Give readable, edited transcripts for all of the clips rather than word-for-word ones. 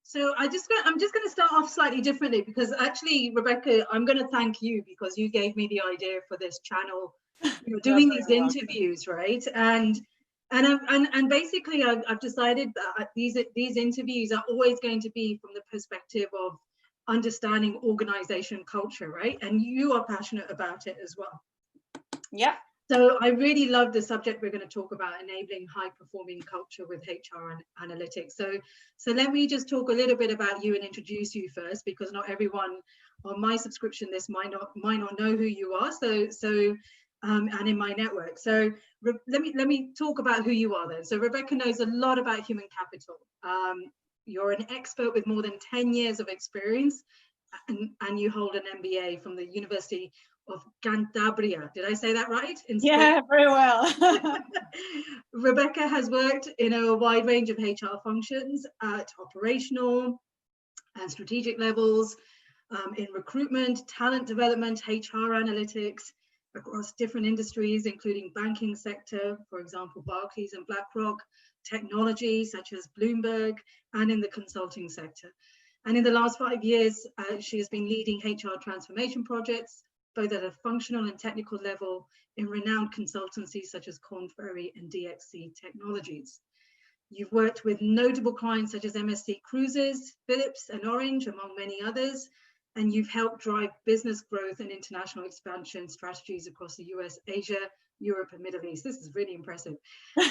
So I'm just going to start off slightly differently, because actually, Rebecca, I'm going to thank you because you gave me the idea for this channel, doing these interviews, right? And basically, I've decided that these interviews are always going to be from the perspective of understanding organization culture, right? And you are passionate about it as well. Yeah. So I really love the subject we're going to talk about, enabling high-performing culture with HR and analytics. So let me just talk a little bit about you and introduce you first, because not everyone on my subscription list might not know who you are. And in my network. So let me talk about who you are then. So Rebecca knows a lot about human capital. You're an expert with more than 10 years of experience, and you hold an MBA from the University of Cantabria. Did I say that right? Yeah, very well. Rebecca has worked in a wide range of HR functions at operational and strategic levels, in recruitment, talent development, HR analytics, across different industries, including banking sector, for example, Barclays and BlackRock, technology such as Bloomberg, and in the consulting sector. And in the last 5 years, she has been leading HR transformation projects, both at a functional and technical level, in renowned consultancies such as Korn Ferry and DXC Technologies. You've worked with notable clients such as MSC Cruises, Philips and Orange, among many others, and you've helped drive business growth and international expansion strategies across the US, Asia, Europe, and Middle East. This is really impressive.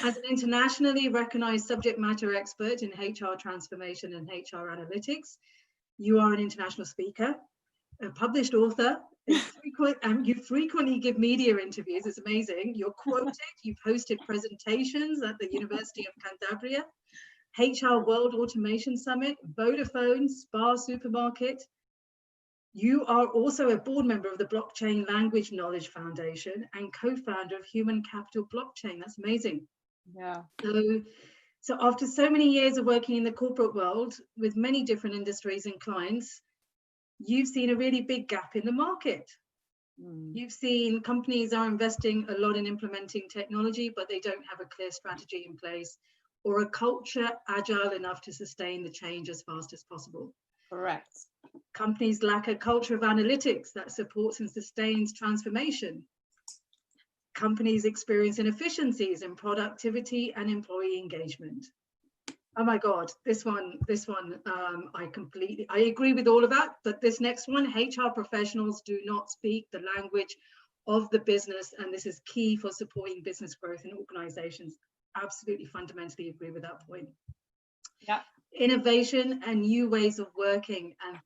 As an internationally recognized subject matter expert in HR transformation and HR analytics, you are an international speaker, a published author, you frequently give media interviews. It's amazing. You're quoted, you've hosted presentations at the University of Cantabria, HR World Automation Summit, Vodafone, Spar Supermarket. You are also a board member of the Blockchain Language Knowledge Foundation and co-founder of Human Capital Blockchain. That's amazing. Yeah. So after so many years of working in the corporate world with many different industries and clients, you've seen a really big gap in the market. You've seen companies are investing a lot in implementing technology, but they don't have a clear strategy in place or a culture agile enough to sustain the change as fast as possible. Correct. Companies lack a culture of analytics that supports and sustains transformation. Companies experience inefficiencies in productivity and employee engagement. Oh my God, this one, I agree with all of that, but this next one, HR professionals do not speak the language of the business, and this is key for supporting business growth in organizations. Absolutely fundamentally agree with that point. Yeah. Innovation and new ways of working and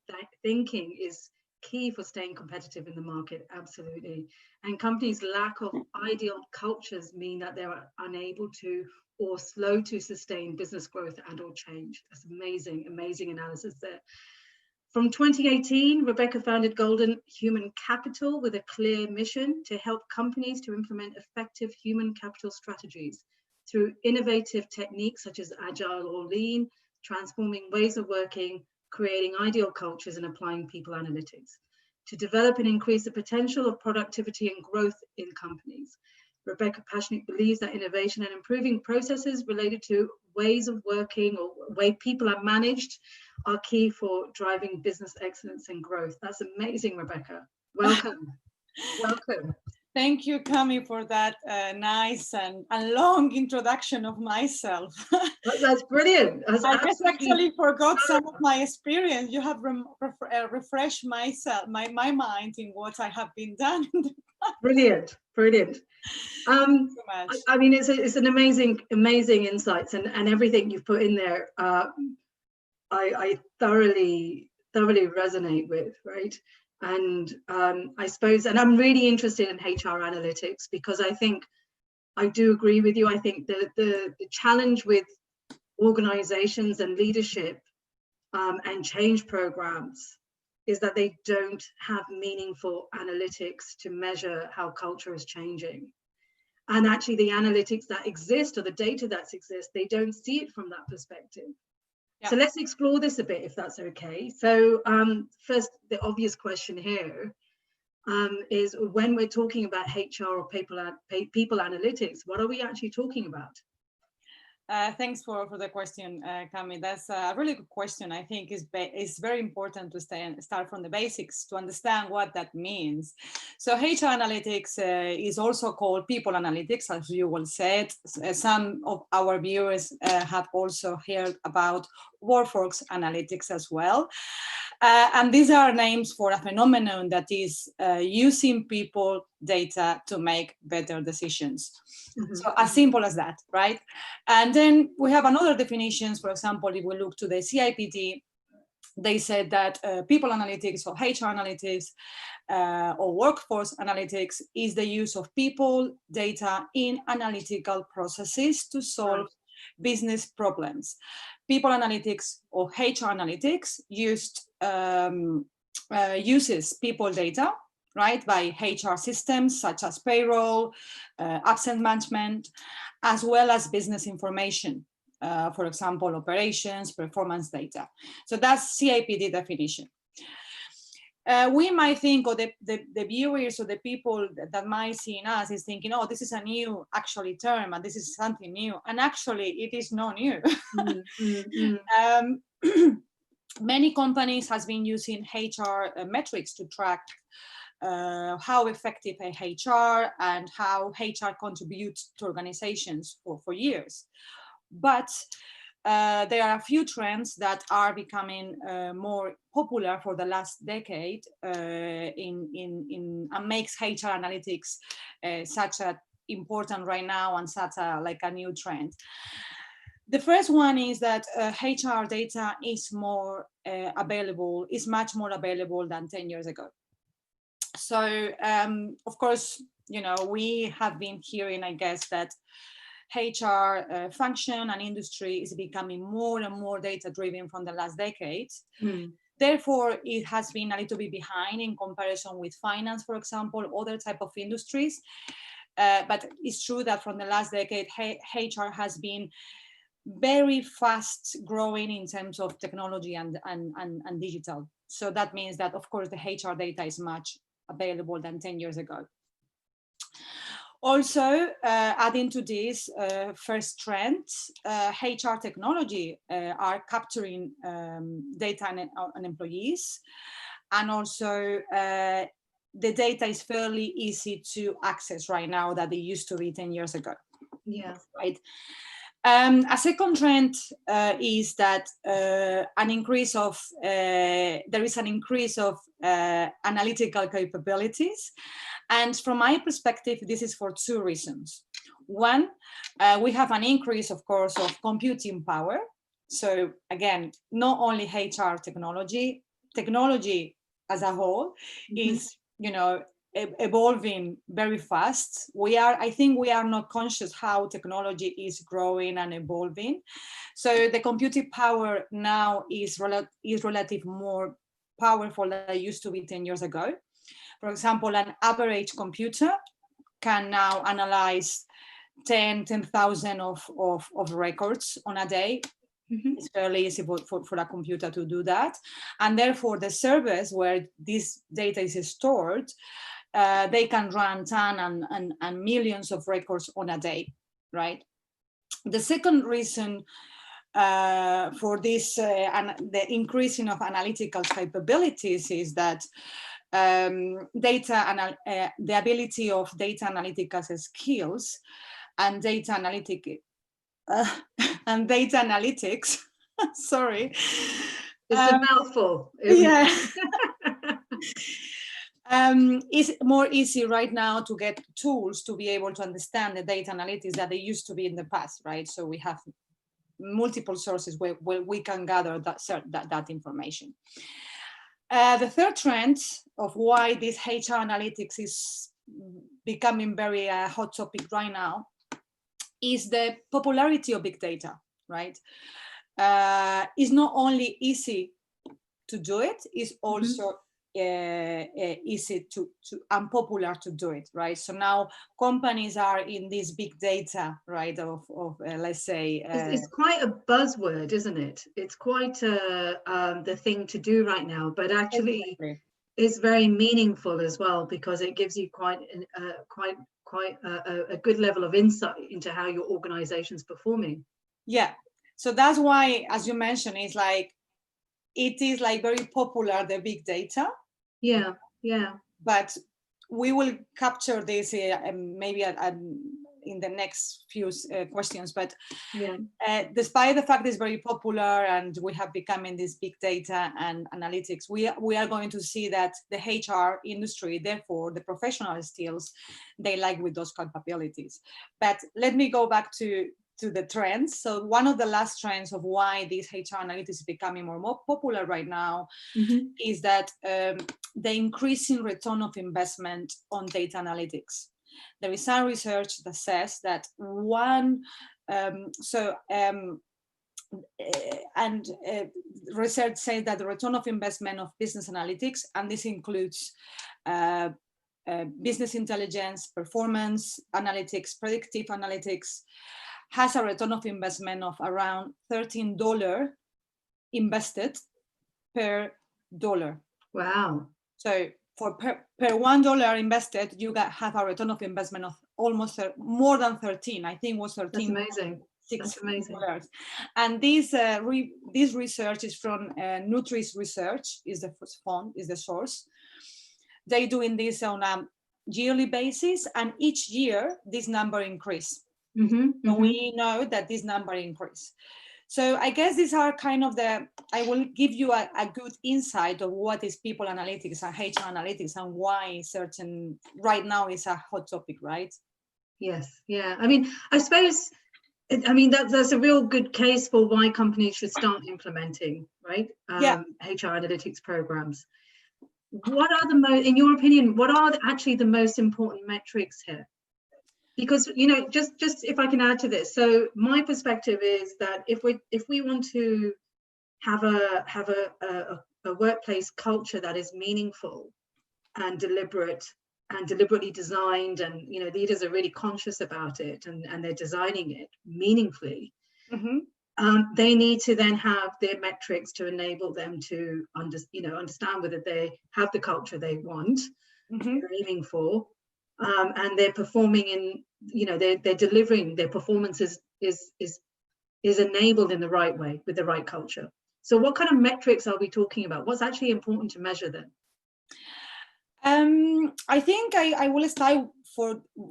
thinking is key for staying competitive in the market, absolutely. And companies' lack of ideal cultures mean that they're unable to or slow to sustain business growth and or change. That's amazing, amazing analysis there. From 2018, Rebecca founded Golden Human Capital with a clear mission to help companies to implement effective human capital strategies through innovative techniques such as Agile or Lean, transforming ways of working, creating ideal cultures, and applying people analytics to develop and increase the potential of productivity and growth in companies. Rebecca passionately believes that innovation and improving processes related to ways of working or way people are managed are key for driving business excellence and growth. That's amazing, Rebecca. Welcome. Welcome. Thank you, Cami, for that nice and long introduction of myself. That's brilliant. That's I just actually forgot some of my experience. You have refreshed myself, my mind in what I have been done. Brilliant, brilliant. So much. I mean, it's an amazing insights and everything you've put in there. I thoroughly resonate with, right? And I suppose, and I'm really interested in HR analytics because I think I do agree with you. I think the challenge with organizations and leadership and change programs is that they don't have meaningful analytics to measure how culture is changing. And actually the analytics that exist or the data that exists, they don't see it from that perspective. Yeah. So let's explore this a bit, if that's okay. So first, the obvious question here is when we're talking about HR or people analytics, what are we actually talking about? Thanks for the question, Cami. That's a really good question. I think it's very important to start from the basics to understand what that means. So HR analytics is also called people analytics, as you well said. Some of our viewers have also heard about workforce analytics as well. And these are names for a phenomenon that is using people data to make better decisions. Mm-hmm. So as simple as that, right? And then we have another definitions. For example, if we look to the CIPD, they said that people analytics or HR analytics or workforce analytics is the use of people data in analytical processes to solve business problems. People analytics or HR analytics uses people data, right, by HR systems such as payroll, absence management, as well as business information. For example, operations, performance data. So that's CIPD definition. We might think, or the viewers or the people that might see us is thinking, oh, this is a new actually term and this is something new. And actually it is not new. Many companies has been using HR metrics to track how effective a HR and how HR contributes to organizations for years. But there are a few trends that are becoming more popular for the last decade and makes HR analytics such a important right now and such a new trend. The first one is that HR data is more available, is much more available than 10 years ago. So of course, you know, we have been hearing, I guess, that HR function and industry is becoming more and more data-driven from the last decades. Therefore, it has been a little bit behind in comparison with finance, for example, other type of industries. But it's true that from the last decade, HR has been very fast growing in terms of technology and digital. So that means that, of course, the HR data is much available than 10 years ago. Also, adding to this first trend, HR technology are capturing data on employees, and also the data is fairly easy to access right now that they used to be 10 years ago. Yeah. Right. A second trend is that there is an increase of analytical capabilities. And from my perspective, this is for two reasons. One, we have an increase, of course, of computing power. So again, not only HR technology as a whole is, you know, evolving very fast. I think we are not conscious how technology is growing and evolving. So the computing power now is relative more powerful than it used to be 10 years ago. For example, an average computer can now analyze 10,000 of records on a day. It's fairly easy for a computer to do that. And therefore, the servers where this data is stored, they can run tons and millions of records on a day, right? The second reason for this and the increasing of analytical capabilities is that the ability of data analytical skills and data analytics. Sorry, it's a mouthful. Yeah. It's more easy right now to get tools to be able to understand the data analytics that they used to be in the past, right? So we have multiple sources where we can gather that information. The third trend of why this HR analytics is becoming very hot topic right now is the popularity of big data, right? It's not only easy to do it, it's also easy to unpopular to do it, right? So now companies are in this big data, right? Of let's say it's quite a buzzword, isn't it? It's quite the thing to do right now, but actually exactly. It's very meaningful as well because it gives you quite a good level of insight into how your organization's performing. Yeah. So that's why, as you mentioned, it is like very popular, the big data. Yeah, yeah. But we will capture this maybe in the next few questions. But Yeah. Despite the fact it's very popular and we have become in this big data and analytics, we are going to see that the HR industry, therefore the professional skills, they like with those capabilities. But let me go back to the trends. So one of the last trends of why this HR analytics is becoming more popular right now is that the increasing return of investment on data analytics. There is some research that says that research says that the return of investment of business analytics, and this includes business intelligence, performance analytics, predictive analytics, has a return of investment of around $13 invested per dollar. Wow. So for per $1 invested, you have a return of investment of almost more than 13. I think it was 13. That's amazing. That's amazing. And this research is from Nutris Research, is the fund, is the source. They're doing this on a yearly basis, and each year this number increase. So we know that this number increase. So I guess these are kind of I will give you a good insight of what is people analytics and HR analytics and why right now is a hot topic, right? Yes, yeah. I mean, I suppose, that's a real good case for why companies should start implementing, right? HR analytics programs. What are in your opinion, what are actually the most important metrics here? Because, just if I can add to this, so my perspective is that if we want to have a workplace culture that is meaningful and deliberate and deliberately designed, and leaders are really conscious about it, and they're designing it meaningfully, they need to then have their metrics to enable them to understand whether they have the culture they want, they're aiming for, and they're performing in, they're delivering, their performance is enabled in the right way with the right culture. So what kind of metrics are we talking about? What's actually important to measure then? I think I will start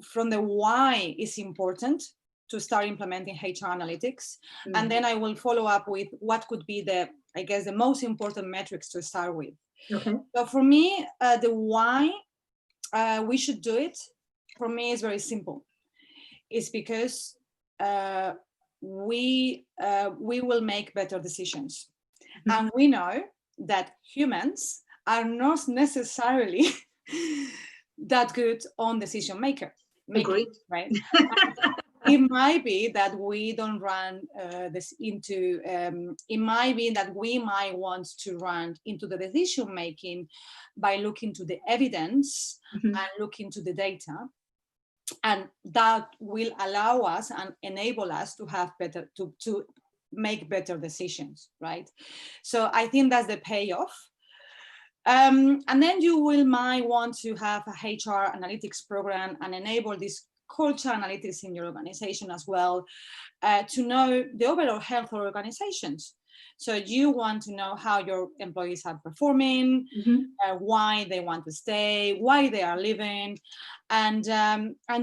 from the why it's important to start implementing HR analytics, and then I will follow up with what could be the most important metrics to start with. Okay. So for me, the why we should do it, for me, is very simple. It's because we will make better decisions, and we know that humans are not necessarily that good on decision making. Agreed. Right? It might be that we don't run this into. It might be that we might want to run into the decision making by looking to the evidence and looking to the data, and that will allow us and enable us to have better to make better decisions, right? So I think that's the payoff. And then you might want to have a HR analytics program and enable this culture analytics in your organization as well, to know the overall health of organizations. So you want to know how your employees are performing, why they want to stay, why they are leaving, and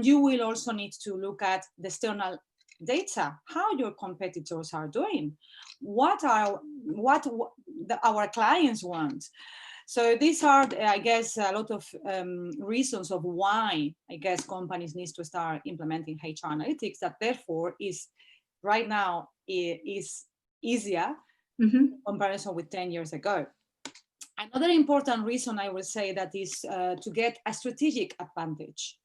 you will also need to look at the external data, how your competitors are doing, what our clients want. So these are, I guess, a lot of reasons of why, I guess, companies need to start implementing HR analytics, that therefore is right now is easier in comparison with 10 years ago. Another important reason I would say that is to get a strategic advantage.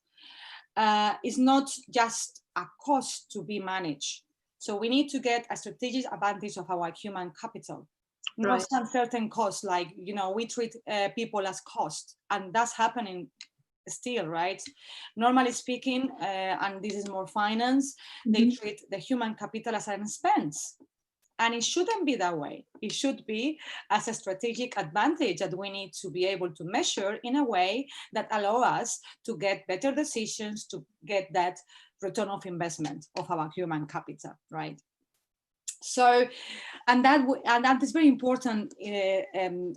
It's not just a cost to be managed. So we need to get a strategic advantage of our human capital. Not some certain cost, like, we treat people as cost, and that's happening still, right? Normally speaking, and this is more finance, they treat the human capital as an expense. And it shouldn't be that way. It should be as a strategic advantage that we need to be able to measure in a way that allow us to get better decisions, to get that return of investment of our human capital, right? So, and that is very important in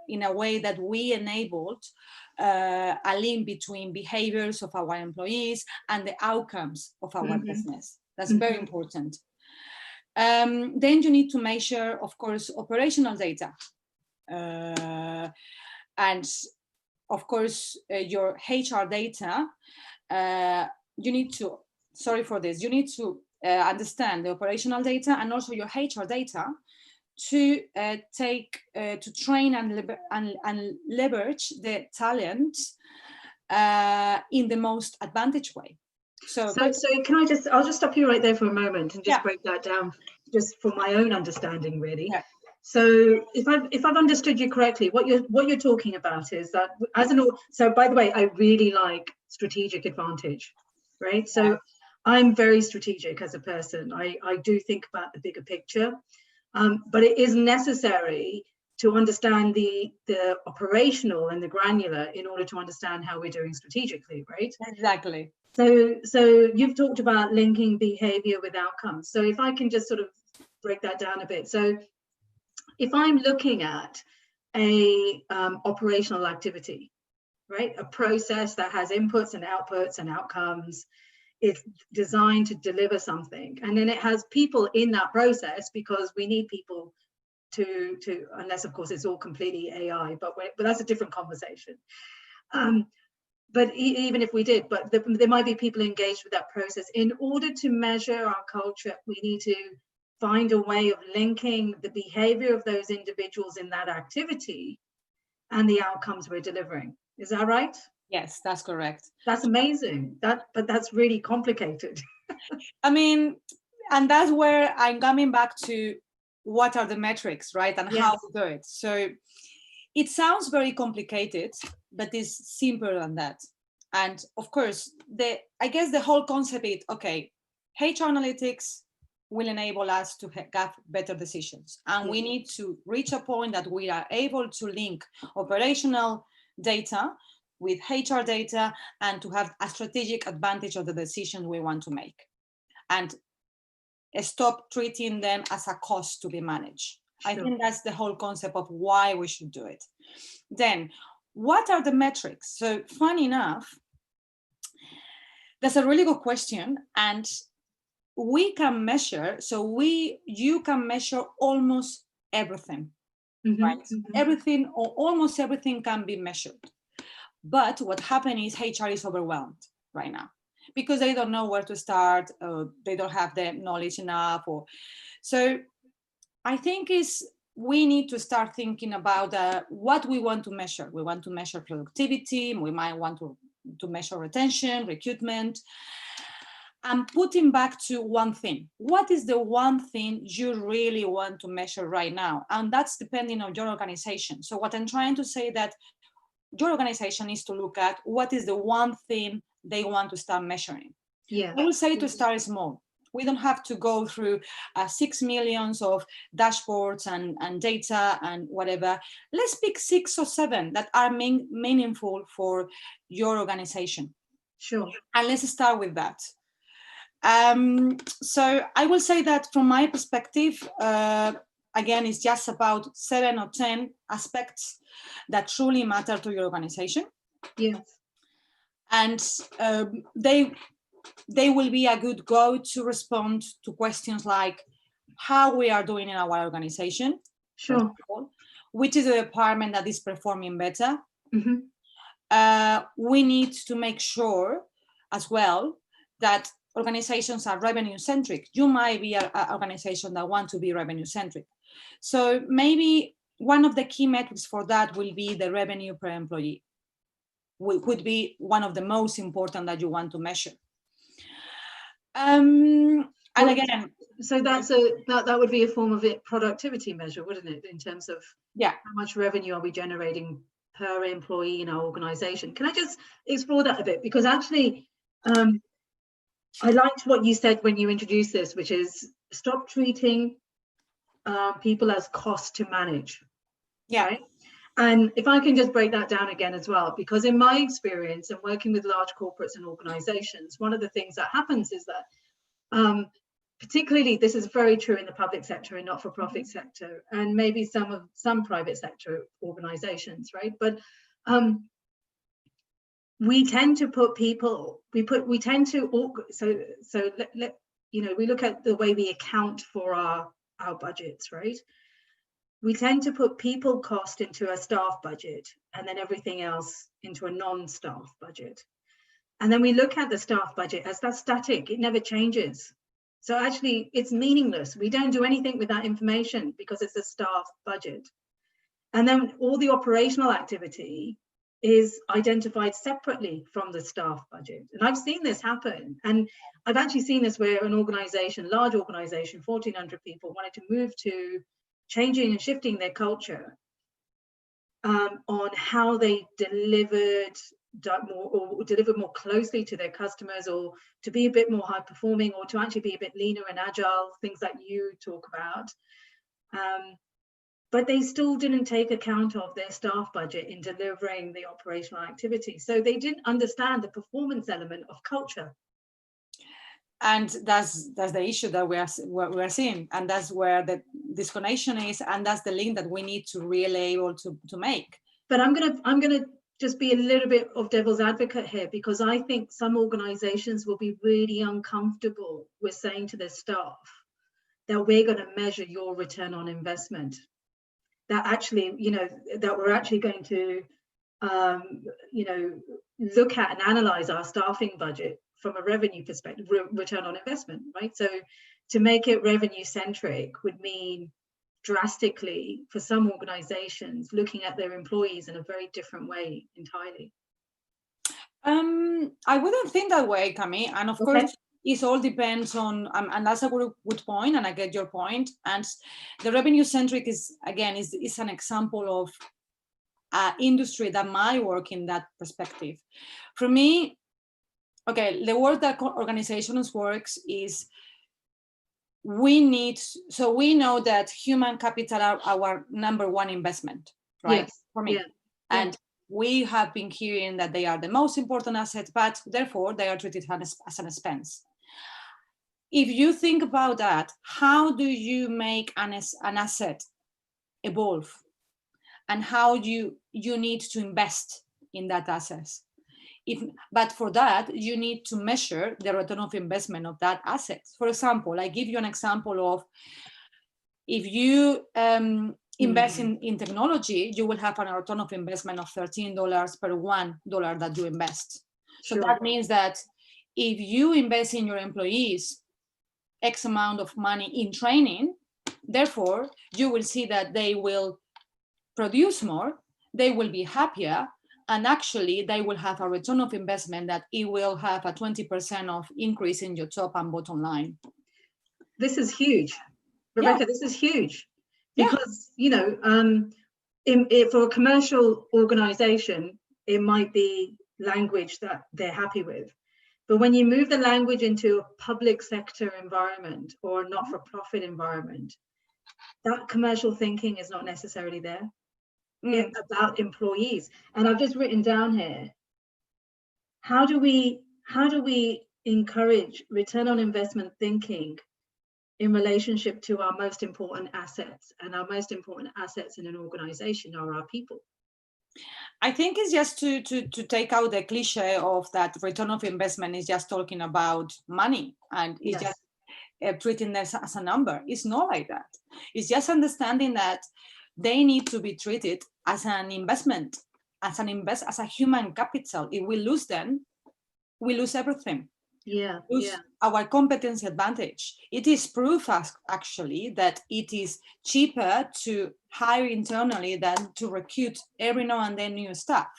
a way that we enabled a link between behaviors of our employees and the outcomes of our business. That's very important. Then you need to measure, of course, operational data. And of course, your HR data, you need to, sorry for this, you need to understand the operational data and also your HR data to train and leverage the talent in the most advantage way. So can I'll just stop you right there for a moment and just break that down just for my own understanding, really. Yeah. So if I've understood you correctly, what you're talking about is that so by the way, I really like strategic advantage, right? So I'm very strategic as a person. I do think about the bigger picture, but it is necessary to understand the operational and the granular in order to understand how we're doing strategically, right? Exactly. So you've talked about linking behavior with outcomes. So if I can just sort of break that down a bit. So if I'm looking at a operational activity, right, a process that has inputs and outputs and outcomes, it's designed to deliver something, and then it has people in that process because we need people to unless of course it's all completely AI, but that's a different conversation. But even if we did, but there might be people engaged with that process. In order to measure our culture, we need to find a way of linking the behavior of those individuals in that activity and the outcomes we're delivering. Is that right? Yes, that's correct. That's amazing. But that's really complicated. I mean, and that's where I'm coming back to what are the metrics, right? And how to do it. So it sounds very complicated, but it's simpler than that. And of course, I guess the whole concept is, okay, HR analytics will enable us to have better decisions. And we need to reach a point that we are able to link operational data with HR data and to have a strategic advantage of the decision we want to make. And stop treating them as a cost to be managed. Sure. I think that's the whole concept of why we should do it. Then, what are the metrics? So, funny enough, that's a really good question. And we can measure, you can measure almost everything, right? Everything or almost everything can be measured. But what happens is HR is overwhelmed right now because they don't know where to start, they don't have the knowledge enough. So I think we need to start thinking about what we want to measure. We want to measure productivity, we might want to measure retention, recruitment, and putting back to one thing. What is the one thing you really want to measure right now? And that's depending on your organization. So what I'm trying to say that your organization needs to look at what is the one thing they want to start measuring. Yeah. I will say to start small. We don't have to go through 6 million of dashboards and data and whatever. Let's pick 6 or 7 that are meaningful for your organization. Sure. And let's start with that. So I will say that from my perspective, again, it's just about 7 or 10 aspects that truly matter to your organization. Yes. And they will be a good go to respond to questions like how we are doing in our organization. Sure. Which is the department that is performing better. We need to make sure as well that organizations are revenue centric. You might be an organization that wants to be revenue centric. So maybe one of the key metrics for that will be the revenue per employee. Would be one of the most important that you want to measure. And again, so that would be a form of productivity measure, wouldn't it? In terms of how much revenue are we generating per employee in our organization? Can I just explore that a bit? Because actually, I liked what you said when you introduced this, which is stop treating people as cost to manage. Yeah. Right? And if I can just break that down again as well, because in my experience and working with large corporates and organizations, one of the things that happens is that particularly this is very true in the public sector and not-for-profit sector, and maybe some private sector organizations, right? But we tend to put people, we tend to, we look at the way we account for our budgets, right? We tend to put people cost into a staff budget and then everything else into a non-staff budget. And then we look at the staff budget as that's static, it never changes. So actually it's meaningless. We don't do anything with that information because it's a staff budget. And then all the operational activity is identified separately from the staff budget. And I've seen this happen. And I've actually seen this where an organization, large organization, 1,400 people, wanted to move to changing and shifting their culture on how they delivered more closely to their customers, or to be a bit more high performing, or to actually be a bit leaner and agile, things that you talk about. But they still didn't take account of their staff budget in delivering the operational activity. So they didn't understand the performance element of culture. And that's the issue that we're seeing, and that's where the disconnection is, and that's the link that we need to really able to make. But I'm gonna just be a little bit of devil's advocate here, because I think some organizations will be really uncomfortable with saying to their staff that we're going to measure your return on investment. That actually, that we're actually going to, look at and analyze our staffing budget from a revenue perspective, return on investment, right? So to make it revenue centric would mean drastically, for some organizations, looking at their employees in a very different way entirely. I wouldn't think that way, Cami. And of course, it all depends on, and that's a good point, and I get your point. And the revenue centric is, again, is an example of an industry that might work in that perspective. For me, okay, the way that organizations works is we know that human capital are our number one investment, right? Yes. For me. Yeah. And we have been hearing that they are the most important asset, but therefore they are treated as an expense. If you think about that, how do you make an asset evolve? And how you need to invest in that asset? But for that, you need to measure the return of investment of that asset. For example, I give you an example of, if you invest in technology, you will have a return of investment of $13 per $1 that you invest. So that means that if you invest in your employees X amount of money in training, therefore, you will see that they will produce more, they will be happier, and actually they will have a return of investment that it will have a 20% of increase in your top and bottom line. This is huge. Rebecca, this is huge. Because, for a commercial organization, it might be language that they're happy with. But when you move the language into a public sector environment or a not-for-profit environment, that commercial thinking is not necessarily there. It's about employees. And I've just written down here, how do we encourage return on investment thinking in relationship to our most important assets? And our most important assets in an organization are our people. I think it's just to take out the cliche of that return of investment is just talking about money, and it's just treating this as a number. It's not like that. It's just understanding that they need to be treated as an investment, as a human capital. If we lose them, we lose everything. Our competency advantage. It is proof actually that it is cheaper to hire internally than to recruit every now and then new staff.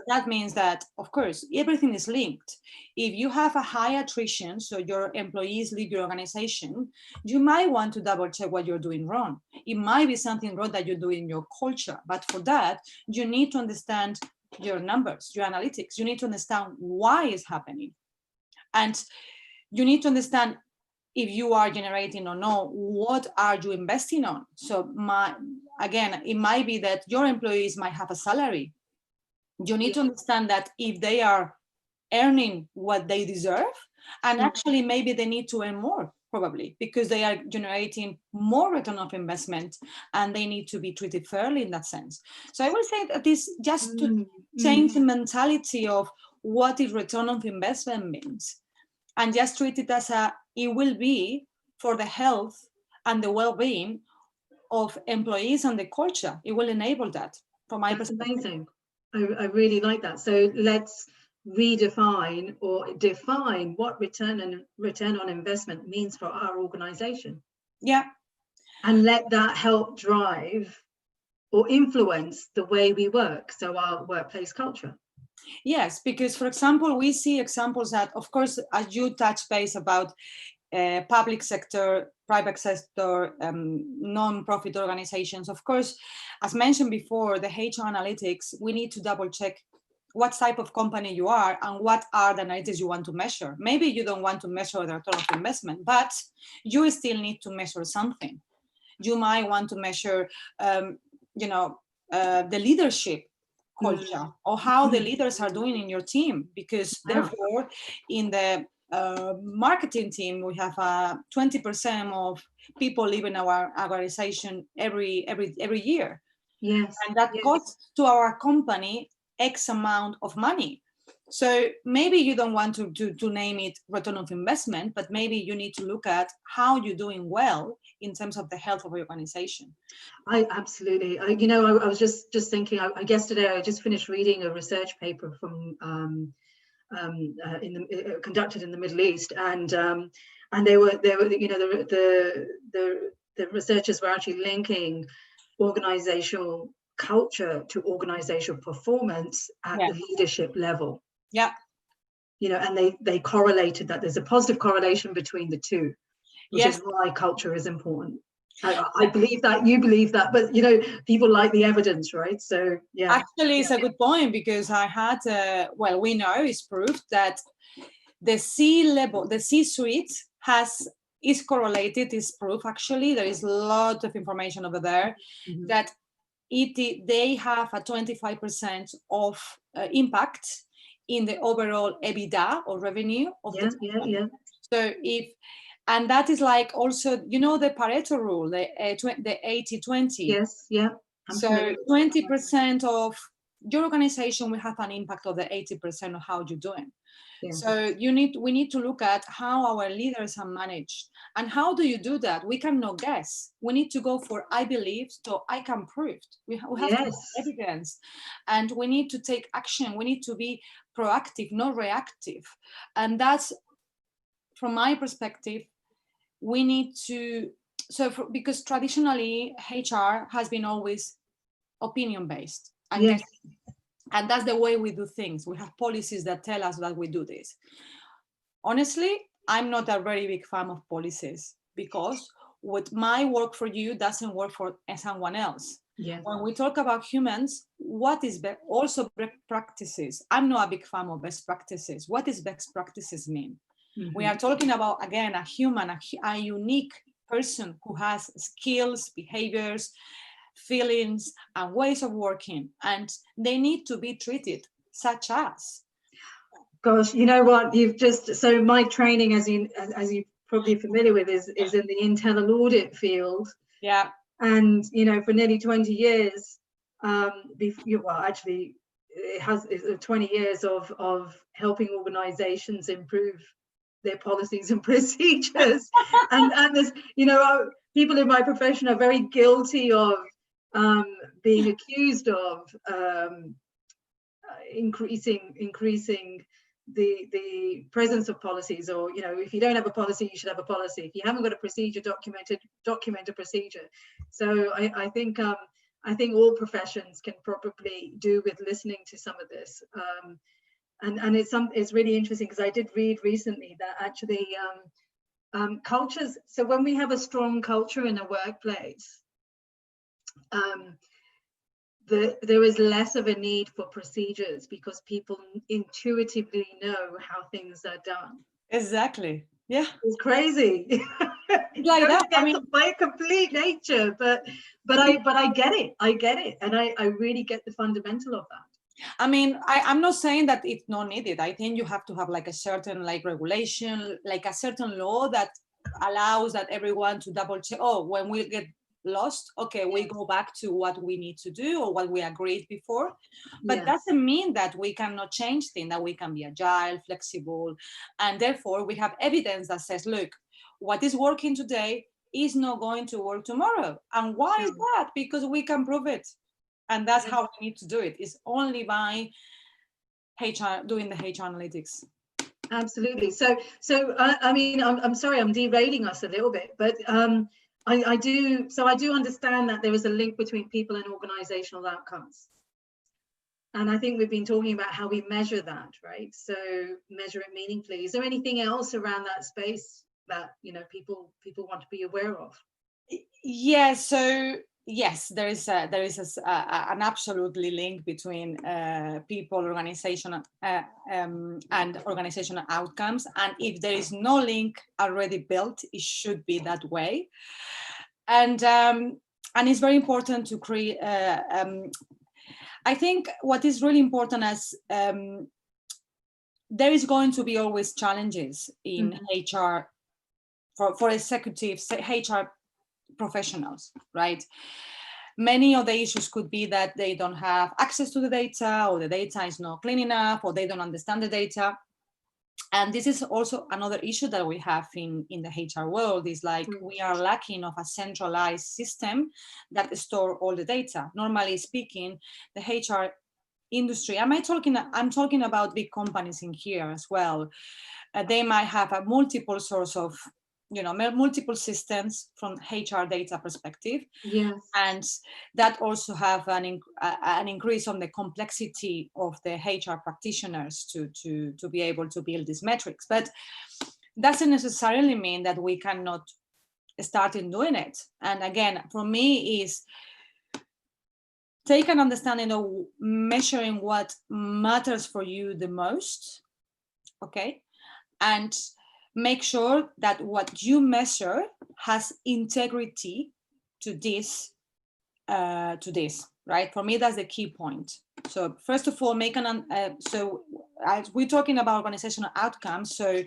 That means that, of course, everything is linked. If you have a high attrition, so your employees leave your organization, you might want to double check what you're doing wrong. It might be something wrong that you do in your culture, but for that, you need to understand your numbers, your analytics. You need to understand why it's happening. And you need to understand if you are generating or not, what are you investing on? So again, it might be that your employees might have a salary. You need to understand that if they are earning what they deserve, and actually maybe they need to earn more probably, because they are generating more return of investment and they need to be treated fairly in that sense. So I will say that this just to change the mentality of what is return of investment means, and just treat it as it will be for the health and the well-being of employees and the culture. It will enable that from my perspective. Amazing. I really like that. So let's redefine or define what return on investment means for our organization. Yeah. And let that help drive or influence the way we work. So our workplace culture. Yes, because for example, we see examples that, of course, as you touch base about public sector, private sector, non-profit organizations, of course, as mentioned before, the HR analytics, we need to double check what type of company you are and what are the analytics you want to measure. Maybe you don't want to measure the return of investment, but you still need to measure something. You might want to measure, the leadership culture or how the leaders are doing in your team, because therefore in the marketing team we have 20% of people leaving our organization every year. Yes. And that costs to our company X amount of money. So maybe you don't want to name it return of investment, but maybe you need to look at how you're doing well in terms of the health of your organization. I absolutely. I was just thinking. Yesterday I just finished reading a research paper from conducted in the Middle East, and they were the researchers were actually linking organizational culture to organizational performance at the leadership level. Yeah. And they correlated that there's a positive correlation between the two, which is why culture is important. I believe that, you believe that, but people like the evidence, right? So actually it's a good point, because I had we know it's proved that the C-level, the C-suite is correlated, is proof. Actually there is a lot of information over there that they have a 25% of impact in the overall EBITDA or revenue of the company. So and that is like also, the Pareto Rule, the 80-20. Yes, yeah. So 20% of your organization will have an impact of the 80% of how you're doing. Yeah. So we need to look at how our leaders are managed. And how do you do that? We cannot guess. We need to go for I believe, so I can prove. We have to have evidence. And we need to take action. We need to be proactive, not reactive. And that's, from my perspective, we need to, because traditionally HR has been always opinion-based. And that's the way we do things. We have policies that tell us that we do this. Honestly, I'm not a very big fan of policies, because what might work for you doesn't work for someone else. Yeah. When we talk about humans, what is also best practices? I'm not a big fan of best practices. What does best practices mean? Mm-hmm. We are talking about, again, a human, a unique person who has skills, behaviors, feelings, and ways of working, and they need to be treated such as. Gosh, you know what? So my training, as you're probably familiar with, is in the internal audit field. Yeah. And for nearly 20 years, actually, it's 20 years of helping organizations improve their policies and procedures. and there's, people in my profession are very guilty of being accused of increasing the presence of policies, or if you don't have a policy, you should have a policy. If you haven't got a procedure document a procedure. So I think all professions can probably do with listening to some of this. And it's really interesting, because I did read recently that actually cultures. So when we have a strong culture in a workplace, there is less of a need for procedures, because people intuitively know how things are done. Exactly. Yeah. It's crazy. Like that. My complete nature, but I get it. And I really get the fundamental of that. I'm not saying that it's not needed. I think you have to have like a certain regulation, like a certain law that allows that everyone to double check. Oh, when we get lost, okay, we go back to what we need to do or what we agreed before. But doesn't mean that we cannot change things, that we can be agile, flexible, and therefore we have evidence that says, look, what is working today is not going to work tomorrow. And why is that? Because we can prove it. And that's how we need to do it. It's only by HR, doing the HR analytics. Absolutely. So I mean, I'm sorry, I'm derailing us a little bit, but I do understand that there is a link between people and organizational outcomes. And I think we've been talking about how we measure that, right? So measure it meaningfully. Is there anything else around that space that, you know, people want to be aware of? Yeah, so yes, there is an absolutely link between people, organization, and organizational outcomes. And if there is no link already built, it should be that way. And it's very important to create. I think what is really important is there is going to be always challenges in HR for executives, HR professionals, right? Many of the issues could be that they don't have access to the data, or the data is not clean enough, or they don't understand the data. And this is also another issue that we have in the HR world, is like we are lacking of a centralized system that store all the data. Normally speaking, the HR industry, I'm talking about big companies in here as well. They might have a multiple source of, you know, multiple systems from HR data perspective. Yes. And that also have an increase on the complexity of the HR practitioners to be able to build these metrics. But doesn't necessarily mean that we cannot start in doing it. And again, for me, is take an understanding of measuring what matters for you the most, okay? And make sure that what you measure has integrity to this, right? For me, that's the key point. So first of all, we're talking about organizational outcomes. So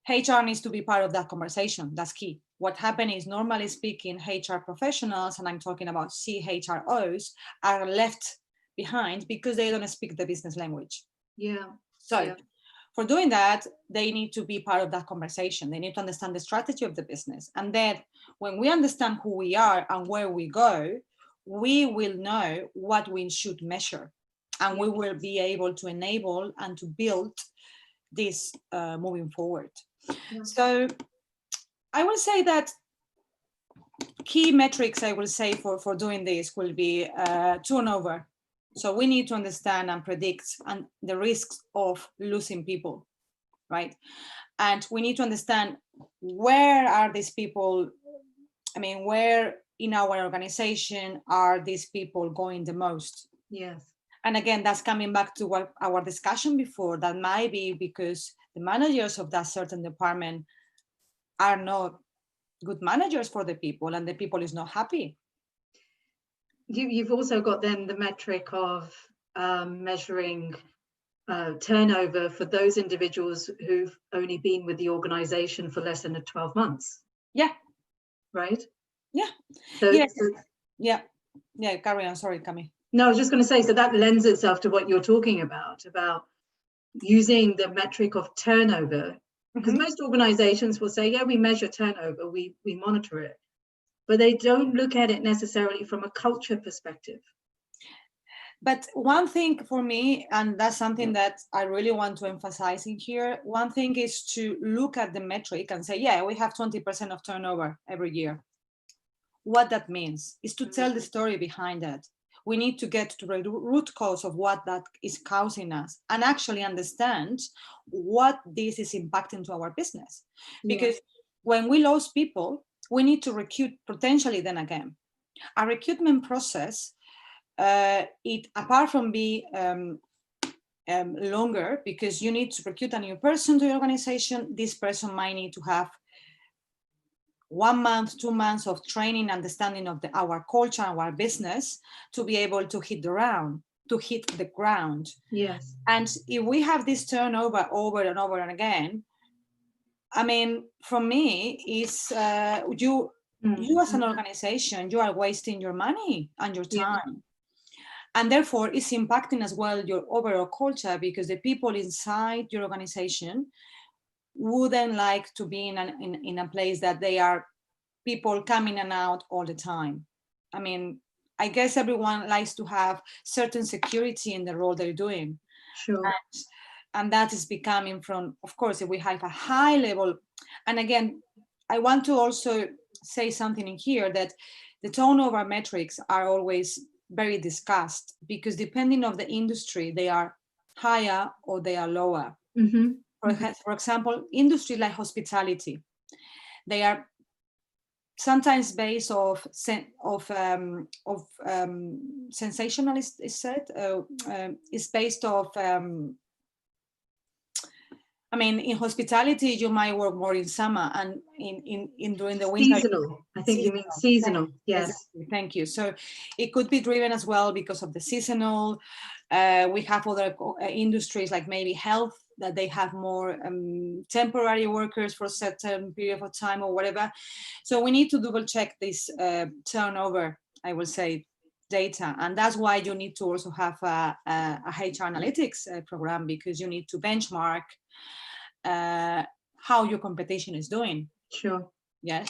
HR needs to be part of that conversation. That's key. What happens is, normally speaking, HR professionals, and I'm talking about CHROs, are left behind because they don't speak the business language. For doing that, they need to be part of that conversation. They need to understand the strategy of the business. And then when we understand who we are and where we go, we will know what we should measure. And we will be able to enable and to build this moving forward. So I will say that key metrics, I will say, for doing this will be turnover. So we need to understand and predict the risks of losing people, right? And we need to understand where are these people, where in our organization are these people going the most? Yes. And again, that's coming back to what our discussion before, that might be because the managers of that certain department are not good managers for the people, and the people is not happy. You've also got then the metric of measuring turnover for those individuals who've only been with the organization for less than 12 months. Yeah. Right? Yeah. So, yes. Yeah, carry on. Sorry, Cami. No, I was just going to say, so that lends itself to what you're talking about using the metric of turnover. Because most organizations will say, yeah, we measure turnover, we monitor it, but they don't look at it necessarily from a culture perspective. But one thing for me, and that's something that I really want to emphasize in here, one thing is to look at the metric and say, yeah, we have 20% of turnover every year. What that means is to tell the story behind that. We need to get to the root cause of what that is causing us and actually understand what this is impacting to our business. Because when we lose people, we need to recruit potentially then again. A recruitment process, it apart from being longer, because you need to recruit a new person to your organization, this person might need to have 1 month, 2 months of training, understanding of our culture, our business, to be able to hit the ground. Yes. And if we have this turnover over and over and again, I mean, for me, is you as an organization, you are wasting your money and your time. And therefore, it's impacting as well your overall culture, because the people inside your organization wouldn't like to be in a place that they are people coming and out all the time. I mean, I guess everyone likes to have certain security in the role they're doing. Sure. And that is becoming from, of course, if we have a high level. And again, I want to also say something in here, that the turnover metrics are always very discussed, because depending on the industry, they are higher or they are lower. For example, industry like hospitality, they are sometimes based off sensationalist, is said, is based off, I mean, in hospitality, you might work more in summer, and in during the winter. Seasonal. I think you mean seasonal. Yes. Exactly. Thank you. So it could be driven as well because of the seasonal. We have other industries like maybe health, that they have more temporary workers for a certain period of time or whatever. So we need to double check this turnover, I will say, data. And that's why you need to also have a HR analytics program, because you need to benchmark how your competition is doing. Sure. Yes.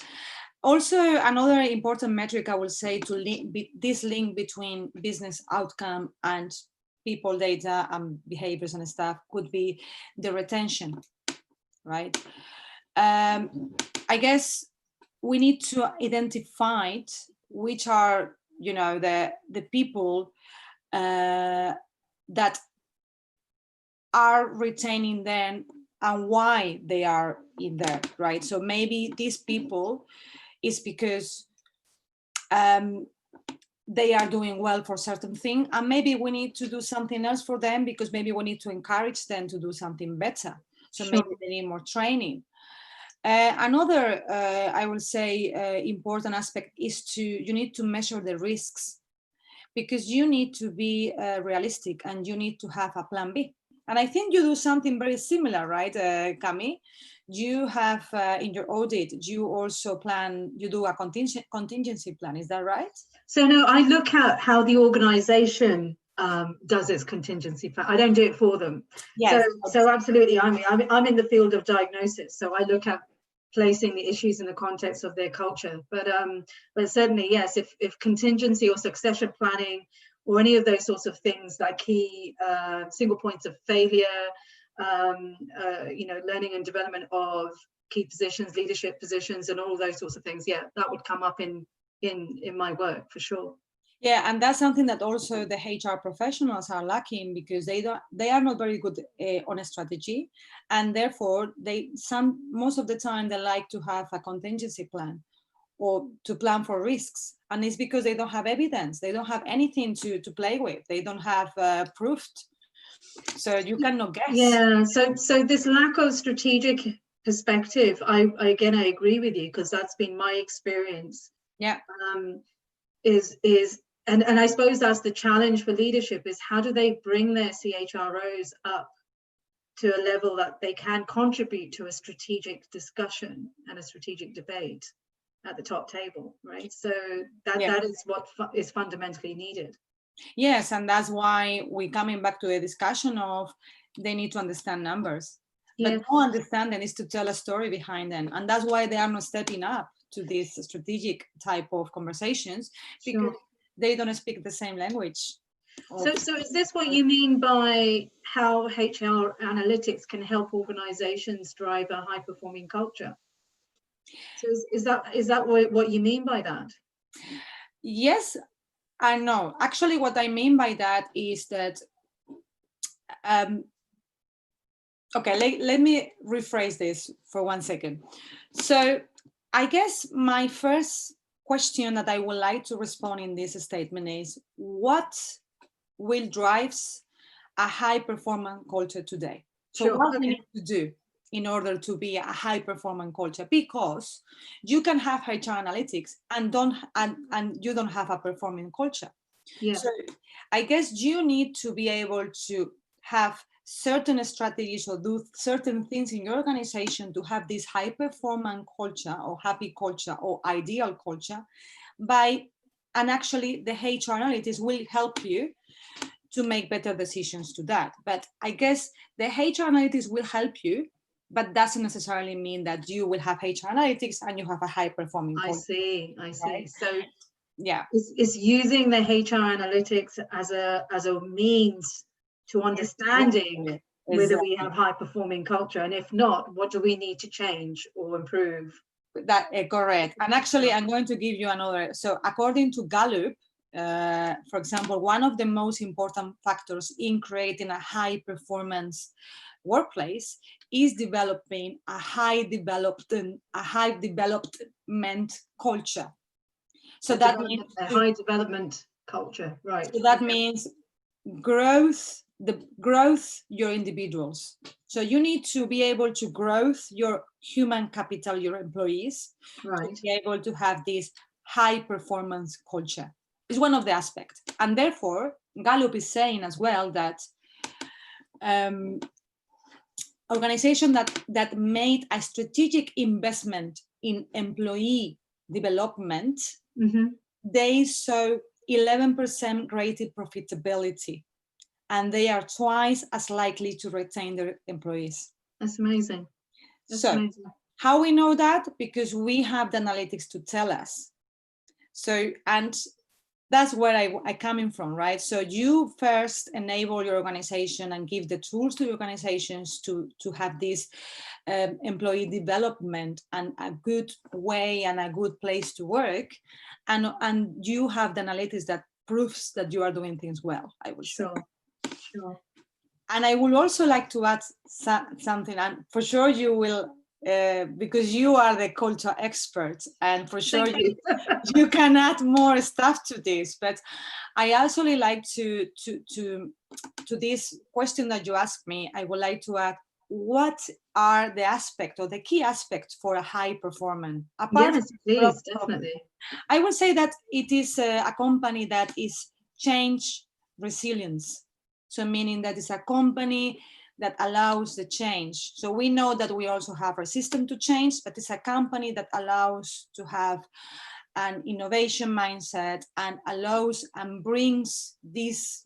Also, another important metric, I will say, to this link between business outcome and people data and behaviors and stuff, could be the retention, right? I guess we need to identify which are, you know, the people that are retaining them and why they are in there, right? So maybe these people is because they are doing well for certain thing, and maybe we need to do something else for them, because maybe we need to encourage them to do something better. So maybe they need more training. Another, I will say, important aspect is you need to measure the risks, because you need to be realistic, and you need to have a plan B. And I think you do something very similar, right, Cami? You have in your audit, you also you do a contingency plan, is that right? So no, I look at how the organization does its contingency plan. I don't do it for them. Yes. So absolutely, I'm in the field of diagnosis. So I look at placing the issues in the context of their culture. But certainly, yes, if contingency or succession planning or any of those sorts of things, like key single points of failure, you know, learning and development of key positions, leadership positions, and all those sorts of things, yeah, that would come up in my work for sure. Yeah, and that's something that also the HR professionals are lacking, because they are not very good on a strategy, and therefore most of the time they like to have a contingency plan or to plan for risks, and it's because they don't have evidence, they don't have anything to play with, they don't have proof, so you cannot guess. Yeah, so this lack of strategic perspective, I agree with you, because that's been my experience. Yeah. And I suppose that's the challenge for leadership, is how do they bring their CHROs up to a level that they can contribute to a strategic discussion and a strategic debate at the top table, right? So that is what is fundamentally needed. Yes, and that's why we're coming back to the discussion of they need to understand numbers. But no understanding is to tell a story behind them. And that's why they are not stepping up to these strategic type of conversations, because they don't speak the same language. So is this what you mean by how HR analytics can help organizations drive a high-performing culture? So is that what you mean by that? Yes and no. Actually, what I mean by that is that, okay, let me rephrase this for 1 second. So I guess my first question that I would like to respond in this statement is, what will drive a high-performance culture today? So what we need to do in order to be a high-performing culture, because you can have HR analytics and you don't have a performing culture. Yeah. So I guess you need to be able to have certain strategies or do certain things in your organization to have this high performance culture or happy culture or ideal culture and actually the HR analytics will help you to make better decisions to that. But I guess the HR analytics will help you, but doesn't necessarily mean that you will have HR analytics and you have a high performing culture. I see. Right? So yeah, it's using the HR analytics as a means to understanding whether we have high performing culture, and if not, what do we need to change or improve? That correct. And actually, I'm going to give you another. So according to Gallup, for example, one of the most important factors in creating a high performance workplace is developing a high development culture. So that means a high development culture, right? So that means growth your individuals. So you need to be able to grow your human capital, your employees, right, to be able to have this high performance culture. Is one of the aspects. And therefore, Gallup is saying as well that organization that made a strategic investment in employee development, they saw 11% greater profitability, and they are twice as likely to retain their employees. That's amazing. That's amazing. How we know that? Because we have the analytics to tell us. So, and that's where I coming from, right? So you first enable your organization and give the tools to your organizations to have this employee development and a good way and a good place to work, and you have the analytics that proves that you are doing things well, I would say. Sure. And I would also like to add something, and for sure you will, because you are the culture expert, and for sure you can add more stuff to this. But I also like to this question that you asked me, I would like to add, what are the aspects or the key aspects for a high performance? Yes, please, definitely. I would say that it is a company that is change resilience. So meaning that it's a company that allows the change. So we know that we also have resistance to change, but it's a company that allows to have an innovation mindset and allows and brings this,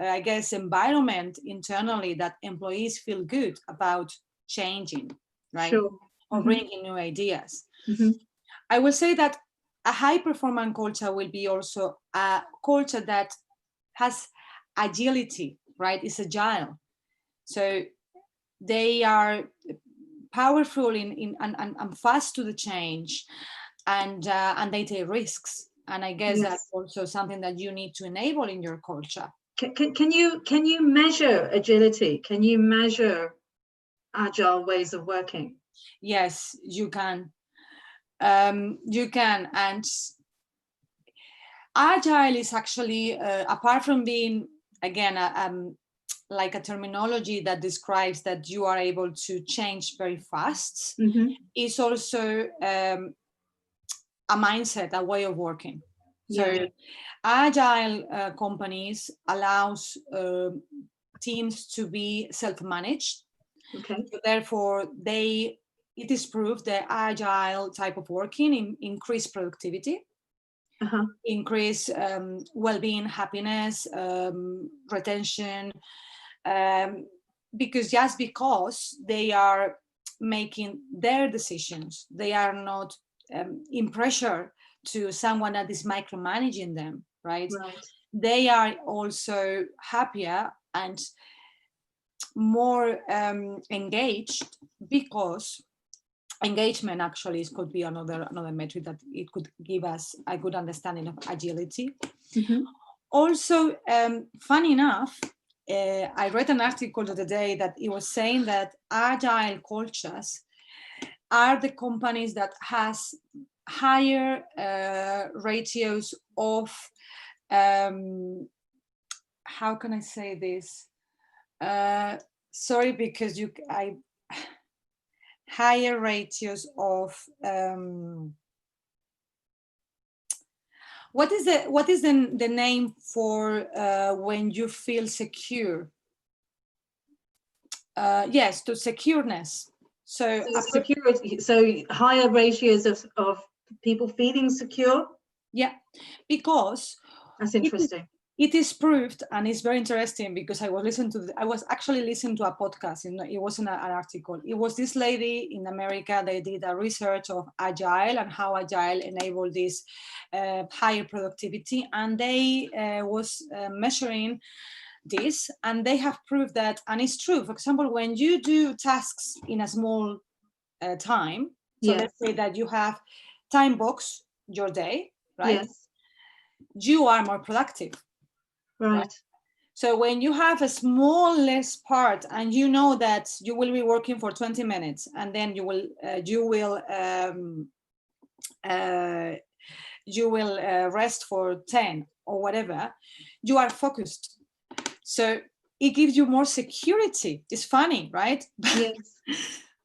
I guess, environment internally that employees feel good about changing, right? Sure. Or bringing new ideas. I will say that a high performance culture will be also a culture that has agility, right? It's agile. So they are powerful and fast to the change, and they take risks. And I guess that's also something that you need to enable in your culture. Can you measure agility? Can you measure agile ways of working? Yes, you can. You can. And agile is actually, apart from being, again, like a terminology that describes that you are able to change very fast, is also a mindset, a way of working. So agile companies allows teams to be self-managed. So therefore, it is proved that agile type of working increase productivity, increase well-being, happiness, retention, because they are making their decisions, they are not in pressure to someone that is micromanaging them, right? They are also happier and more engaged, because engagement actually could be another metric that it could give us a good understanding of agility. Also, funny enough, I read an article the other day that it was saying that agile cultures are the companies that has higher ratios of, how can I say this? Sorry, because higher ratios of, what is the name for when you feel secure? Yes, to secureness. So, So security, so higher ratios of people feeling secure. yeah, because That's interesting. it is proved, and it's very interesting because I was actually listening to a podcast, and it wasn't an article. It was this lady in America. They did a research of Agile and how Agile enabled this higher productivity, and they was measuring this, and they have proved that, and it's true. For example, when you do tasks in a small time, so Yes. let's say that you have time box your day, right? Yes. You are more productive. Right. So when you have a smallest part and you know that you will be working for 20 minutes and then you will rest for 10 or whatever, you are focused. So it gives you more security. It's funny, right? Yes.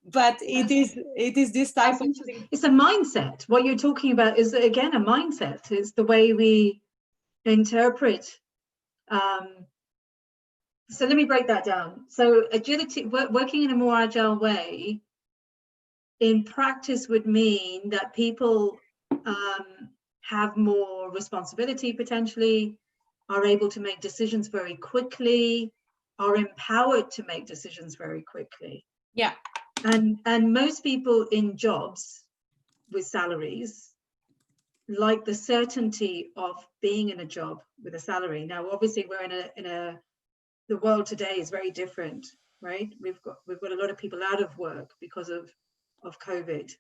But it is this type of thing. It's a mindset. What you're talking about is, again, a mindset. It's the way we interpret. So let me break that down. So agility, working in a more agile way, in practice would mean that people have more responsibility, potentially, are able to make decisions very quickly, are empowered to make decisions very quickly. Yeah. And most people in jobs with salaries like the certainty of being in a job with a salary. Now, obviously, we're the world today is very different, right? We've got a lot of people out of work because of COVID,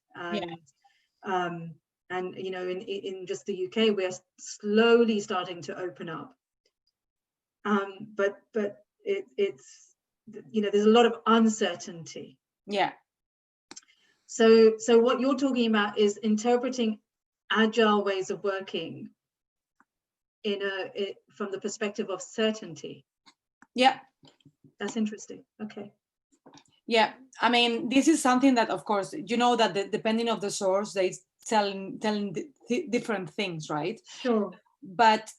and you know, in just the UK, we're slowly starting to open up. But it's you know, there's a lot of uncertainty. Yeah. So what you're talking about is interpreting agile ways of working from the perspective of certainty. Yeah. That's interesting. Okay. Yeah, I mean, this is something that, of course, you know that depending on the source, they telling different things, right? Sure. But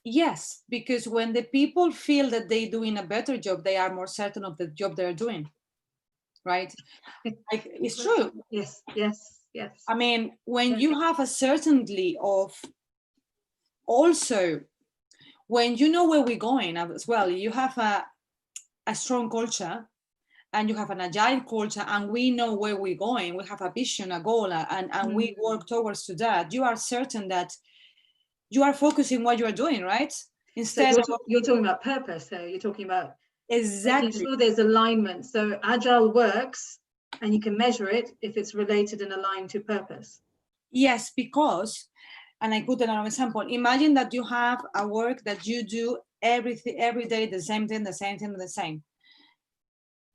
yes, because when the people feel that they're doing a better job, they are more certain of the job they're doing, right? Like, it's true. Yes. I mean, when you have a certainty of, also, when you know where we're going as well, you have a strong culture, and you have an agile culture, and we know where we're going, we have a vision, a goal, and we work towards to that, you are certain that you are focusing what you are doing, right? Instead you're talking about purpose. So you're talking about exactly making sure there's alignment. So agile works, and you can measure it if it's related and aligned to purpose. Yes, because, and I put another example, imagine that you have a work that you do every day, the same thing.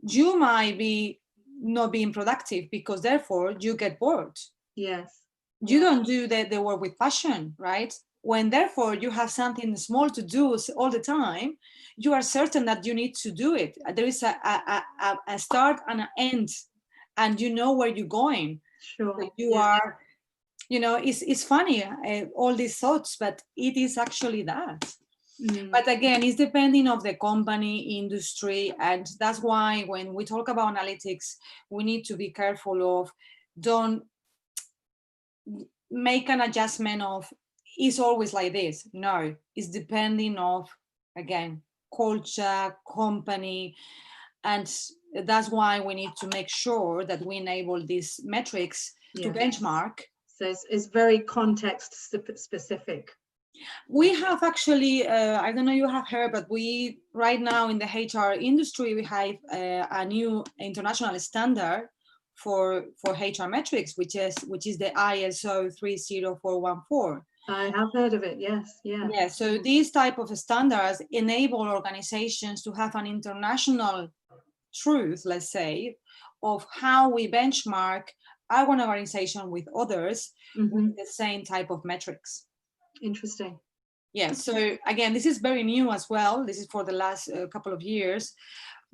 You might be not being productive because therefore you get bored. Yes. You don't do the work with passion, right? When therefore you have something small to do all the time, you are certain that you need to do it. There is a start and an end, and you know where you're going. Sure. You are, you know, it's funny, all these thoughts, but it is actually that. But again, it's depending of the company, industry, and that's why when we talk about analytics, we need to be careful of don't make an adjustment of it's always like this. No, it's depending of, again, culture, company, and that's why we need to make sure that we enable these metrics to benchmark. So it's very context specific. We have actually, I don't know you have heard, but we right now in the HR industry, we have a new international standard for HR metrics, which is the ISO 30414. I have heard of it. Yes. Yeah. So these type of standards enable organizations to have an international truth, let's say, of how we benchmark our organization with others with the same type of metrics. Interesting. Yeah, so again, this is very new as well. This is for the last couple of years,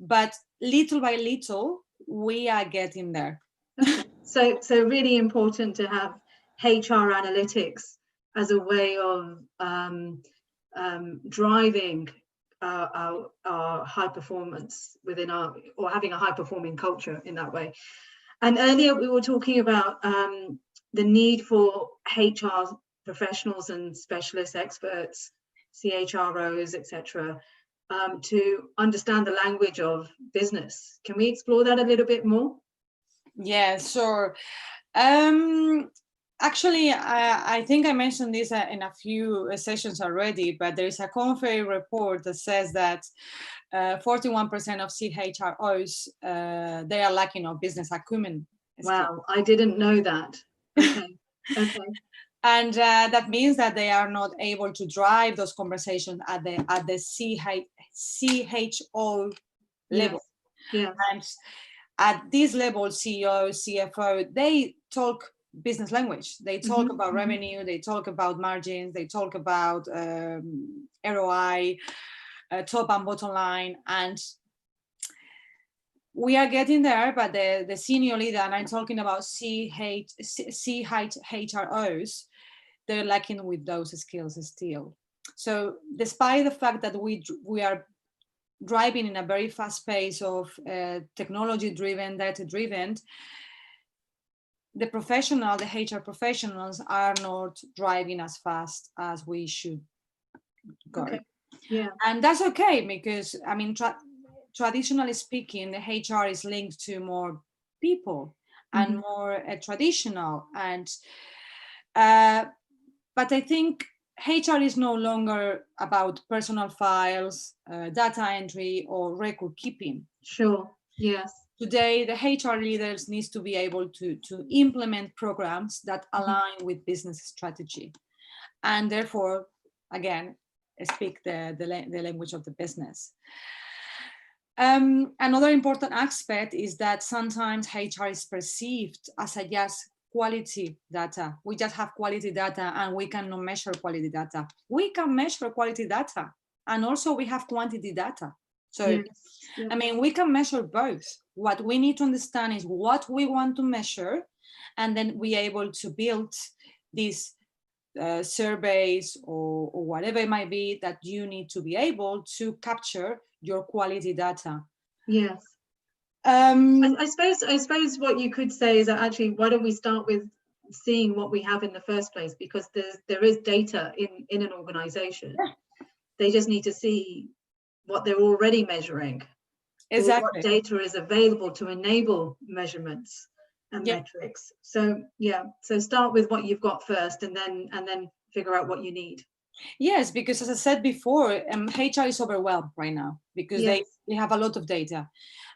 but little by little, we are getting there. So really important to have HR analytics as a way of driving our high performance within our, or having a high performing culture in that way. And earlier we were talking about the need for HR professionals and specialist experts, CHROs, etc., to understand the language of business. Can we explore that a little bit more? Yeah, sure. Actually, I think I mentioned this in a few sessions already, but there is a Conferry report that says that 41% of CHROs, they are lacking of business acumen. Wow, I didn't know that. Okay, okay. And that means that they are not able to drive those conversations at the CHO level. Yes. And at this level, CEO, CFO, they talk business language. They talk about revenue, they talk about margins, they talk about ROI, top and bottom line. And we are getting there, but the senior leader, and I'm talking about CHROs, they're lacking with those skills still. So despite the fact that we are driving in a very fast pace of technology-driven, data-driven, the HR professionals are not driving as fast as we should go. Okay. Yeah. And that's okay, because I mean, traditionally speaking, the HR is linked to more people and more traditional. And but I think HR is no longer about personal files, data entry, or record keeping. Sure. Yes. Today, the HR leaders needs to be able to implement programs that align with business strategy, and therefore, again, speak the language of the business. Another important aspect is that sometimes HR is perceived as a just quality data. We just have quality data and we cannot measure quality data. We can measure quality data, and also we have quantity data. So, yes. I mean, we can measure both. What we need to understand is what we want to measure, and then we are able to build these surveys or whatever it might be that you need to be able to capture your quality data. Yes. I suppose what you could say is that actually, why don't we start with seeing what we have in the first place? Because there is data in an organization. Yeah. They just need to see what they're already measuring. Exactly. Or what data is available to enable measurements and metrics. So so start with what you've got first, and then figure out what you need. Yes, because as I said before, HR is overwhelmed right now because they have a lot of data.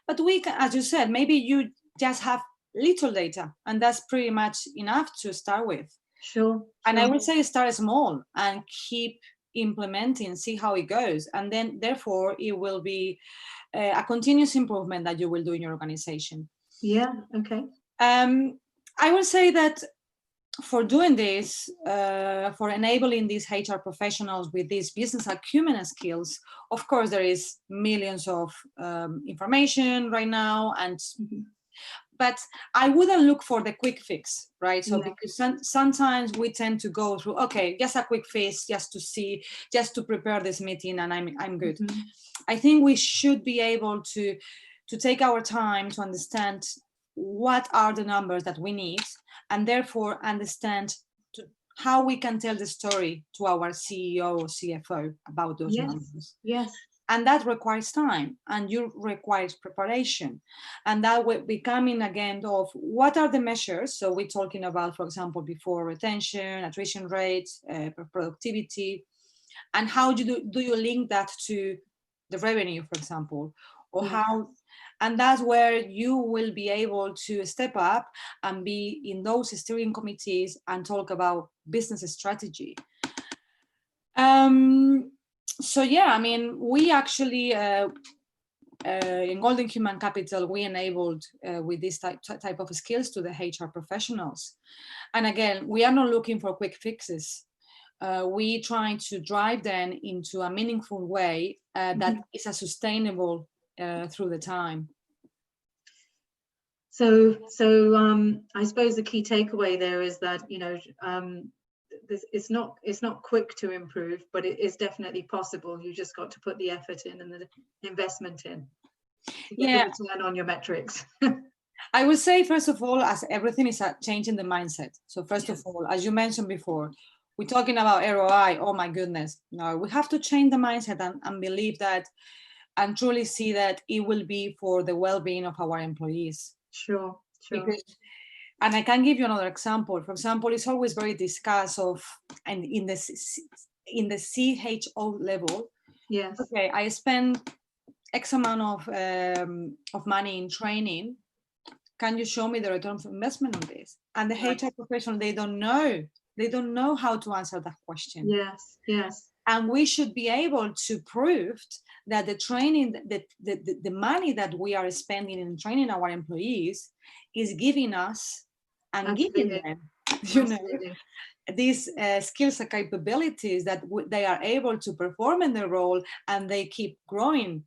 But we can, as you said, maybe you just have little data, and that's pretty much enough to start with. Sure. And I would say start small and keep implementing, see how it goes. And then therefore it will be a continuous improvement that you will do in your organization. Yeah, okay. I will say that for doing this, for enabling these HR professionals with these business acumen skills, of course, there is millions of information right now, and but I wouldn't look for the quick fix, right? So because sometimes we tend to go through, okay, just a quick fix, just to see, just to prepare this meeting, and I'm good. I think we should be able to take our time to understand what are the numbers that we need, and therefore understand how we can tell the story to our CEO or CFO about those numbers. Yes. And that requires time, and you requires preparation. And that will be coming again of what are the measures. So we're talking about, for example, before retention, attrition rates, productivity, and how do you link that to the revenue, for example, or how. And that's where you will be able to step up and be in those steering committees and talk about business strategy. So I mean, we actually in Golden Human Capital, we enabled with this type of skills to the HR professionals. And again, we are not looking for quick fixes. We trying to drive them into a meaningful way that is a sustainable through the time. So I suppose the key takeaway there is that, it's not quick to improve, but it is definitely possible. You just got to put the effort in and the investment in to get the return on your metrics. I would say, first of all, as everything is a change in the mindset. So first of all, as you mentioned before, we're talking about ROI. Oh my goodness. No, we have to change the mindset and believe that and truly see that it will be for the well-being of our employees. Sure. Because, and I can give you another example. For example, it's always very discussed and in the CHO level. Yes. Okay, I spend X amount of money in training. Can you show me the return of investment on this? And the HR professional, they don't know. They don't know how to answer that question. Yes. And we should be able to prove that the training, the money that we are spending in training our employees is giving us and giving them, these skills and capabilities that they are able to perform in their role, and they keep growing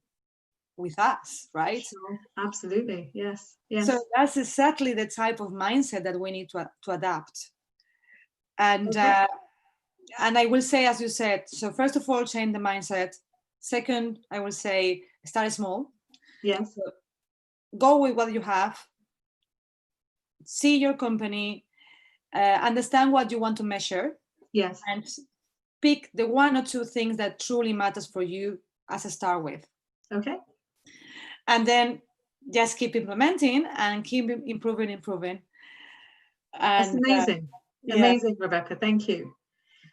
with us, right? Sure. Absolutely. Yes. So that's exactly the type of mindset that we need to adapt. And and I will say, as you said, so first of all, change the mindset. Second, I will say, start small. Yes. So go with what you have. See your company, understand what you want to measure. Yes. And pick the one or two things that truly matters for you as a start with. Okay. And then just keep implementing and keep improving. And, that's amazing. Amazing, Rebecca. Thank you.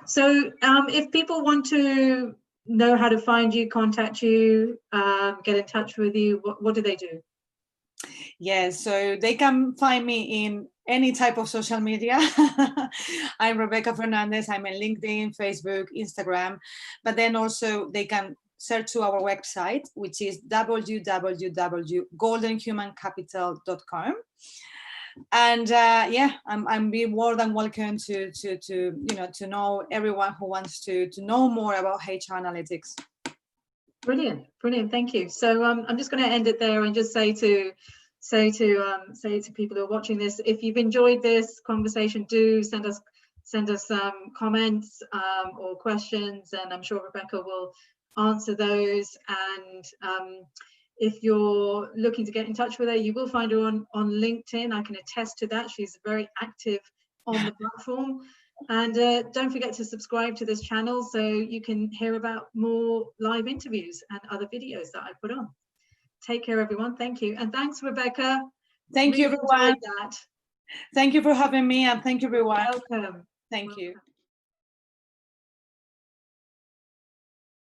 So if people want to know how to find you, contact you, get in touch with you, what do they do? Yes, so they can find me in any type of social media. I'm Rebeca Fernández. I'm on LinkedIn, Facebook, Instagram, but then also they can search to our website, which is www.goldenhumancapital.com. And I'm being more than welcome to know everyone who wants to know more about HR analytics. Brilliant. Thank you. So I'm just going to end it there and just say to people who are watching this, if you've enjoyed this conversation, do send us comments or questions, and I'm sure Rebecca will answer those. And if you're looking to get in touch with her, you will find her on LinkedIn. I can attest to that. She's very active on the platform. And don't forget to subscribe to this channel so you can hear about more live interviews and other videos that I put on. Take care, everyone. Thank you. And thanks, Rebecca. Thank you, everyone. That. Thank you for having me, and thank you, everyone. Welcome. Thank you.